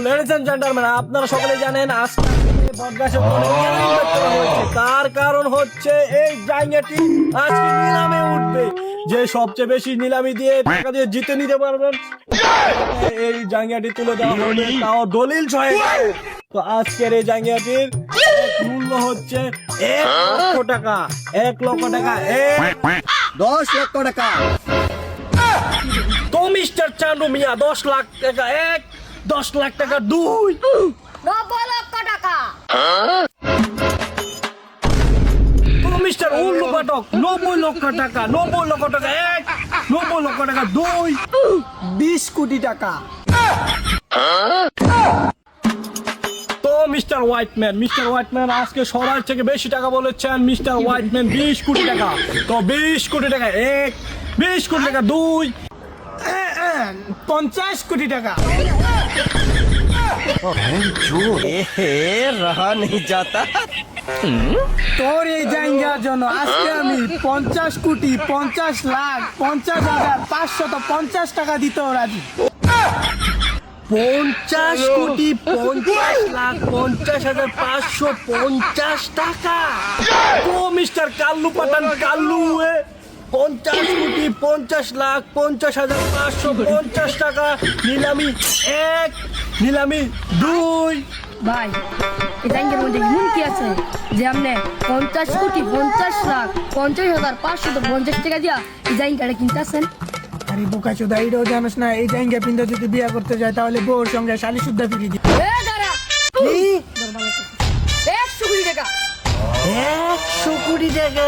Ladies and gentleman, আপনারা সকলে জানেন আজকে বটগাছের তলে গ্যালারি করা হয়েছে। তার কারণ হচ্ছে এই জায়গাটি আজকে নিলামে উঠবে। যে সবচেয়ে বেশি নিলামি দিয়ে টাকা দিয়ে জিতে নিতে পারবেন এই জায়গাটি তুলে দেওয়া হবে, তাও দলিল সহায়তায়। তো আজকের এই জায়গাটির মূল্য হচ্ছে 1 লক্ষ টাকা। 1 লক্ষ টাকা, 10 লক্ষ টাকা। তো মিস্টার চান্দু মিয়া 10 লাখ টাকা 1, 10 লাখ টাকা 2, 90 লক্ষ টাকা। তো মিস্টার উল্লু পাঠক 90 লক্ষ টাকা, 90 লক্ষ টাকা 1, 90 লক্ষ টাকা 2, 20 কোটি টাকা। তো মিস্টার হোয়াইটম্যান আজকে সবার থেকে বেশি টাকা বলেছেন। মিস্টার হোয়াইটম্যান 20 কোটি টাকা। তো 20 কোটি টাকা 1, 20 কোটি টাকা 2, 50 কোটি টাকা। रहा नहीं जाता। তোর এই জায়গার জন্য আজকে আমি 50 কোটি 50 লাখ 50,550 টাকা দিতেও রাজি। 50 কোটি 50 লাখ 50,550 টাকা। তো মিস্টার কাল্লু পাঠান কাল্লু 50 কোটি 50 লাখ 50,550 টাকা। নিলামি 1, নিলামি 2। ভাই এই জায়গার মধ্যে এমন কি আছে যে আপনি 50 কোটি 50 লাখ 50,550 টাকা দিয়া এই জায়গাটা কিনতেছেন? আরে বোকা চোদা, এটাও জানোস না এই জায়গা পিন্দা যদি বিয়া করতে যায় তাহলে বউর সঙ্গে শালি সুদ্ধা ফিরিয়ে দিবে। দাঁড়া, 100 কোটি টাকা। 100 কোটি টাকা।